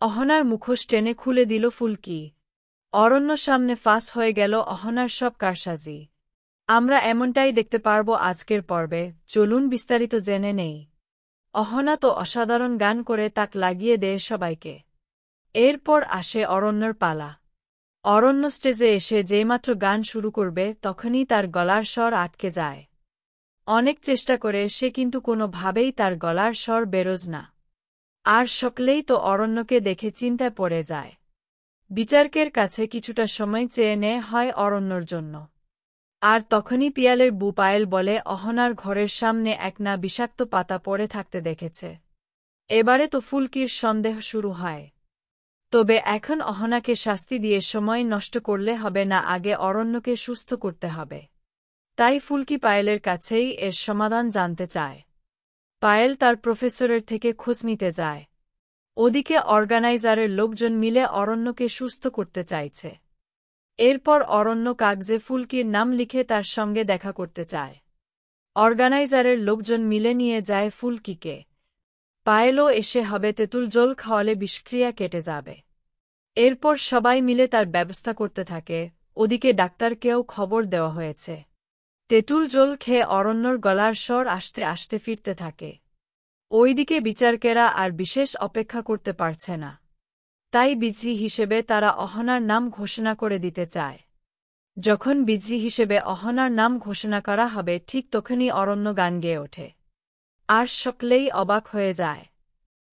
অহনার মুখোশ টেনে খুলে দিল ফুলকি। অরণ্য সামনে ফাঁস হয়ে গেল অহনার সব কারসাজি। আমরা এমনটাই দেখতে পারব আজকের পর্বে, চলুন বিস্তারিত জেনে নেই। অহনা তো অসাধারণ গান করে তাক লাগিয়ে দেয় সবাইকে। এরপর আসে অরণ্যর পালা। অরণ্য স্টেজে এসে যেইমাত্র গান শুরু করবে তখনই তার গলার স্বর আটকে যায়। অনেক চেষ্টা করে সে কিন্তু কোনোভাবেই তার গলার স্বর বেরোজ না। আর সকলেই তো অরণ্যকে দেখে চিন্তায় পড়ে যায়। বিচারকের কাছে কিছুটা সময় চেয়ে নেয় হয় অরণ্যর জন্য। আর তখনই পিয়ালের বউ পায়েল বলে অহনার ঘরের সামনে এক না বিষাক্ত পাতা পড়ে থাকতে দেখেছে। এবারে তো ফুলকির সন্দেহ শুরু হয়। তবে এখন অহনাকে শাস্তি দিয়ে সময় নষ্ট করলে হবে না, আগে অরণ্যকে সুস্থ করতে হবে। তাই ফুলকি পায়েলের কাছেই এর সমাধান জানতে চায়। পায়েল তার প্রফেসরের থেকে খোঁজ নিতে যায়। ওদিকে অর্গানাইজারের লোকজন মিলে অরণ্যকে সুস্থ করতে চাইছে। এরপর অরণ্য কাগজে ফুলকির নাম লিখে তার সঙ্গে দেখা করতে চায়। অর্গানাইজারের লোকজন মিলে নিয়ে যায় ফুলকিকে। পায়েলও এসে হবে তেঁতুল জল খাওয়ালে বিষক্রিয়া কেটে যাবে। এরপর সবাই মিলে তার ব্যবস্থা করতে থাকে। ওদিকে ডাক্তারকেও খবর দেওয়া হয়েছে। তেঁতুল জল খেয়ে অরণ্যর গলার স্বর আস্তে আস্তে ফিরতে থাকে। ওইদিকে বিচারকেরা আর বিশেষ অপেক্ষা করতে পারছে না। তাই বিজয়ী হিসেবে তারা অহনার নাম ঘোষণা করে দিতে চায়। যখন বিজয়ী হিসেবে অহনার নাম ঘোষণা করা হবে ঠিক তখনই অরণ্য গান গেয়ে ওঠে। আর সকলেই অবাক হয়ে যায়।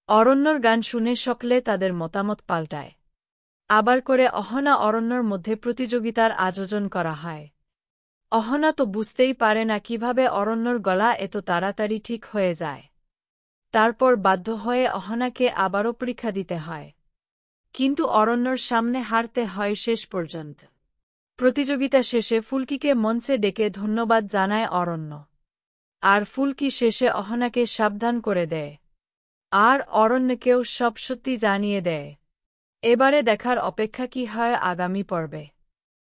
অরণ্যর গান শুনে সকলে তাদের মতামত পাল্টায়। আবার করে অহনা অরণ্যর মধ্যে প্রতিযোগিতার আয়োজন করা হয়। অহনা তো বুঝতেই পারে না কিভাবে অরণ্যর গলা এত তাড়াতাড়ি ঠিক হয়ে যায়। তারপর বাধ্য হয়ে অহনাকে আবারও পরীক্ষা দিতে হয়। কিন্তু অরণ্যর সামনে হারতে হয় শেষ পর্যন্ত। প্রতিযোগিতা শেষে ফুলকিকে মঞ্চে ডেকে ধন্যবাদ জানায় অরণ্য। আর ফুলকি শেষে অহনাকে সাবধান করে দেয়। আর অরণ্যকেও সব সত্যি জানিয়ে দেয়। এবারে দেখার অপেক্ষা কি হয় আগামী পর্বে।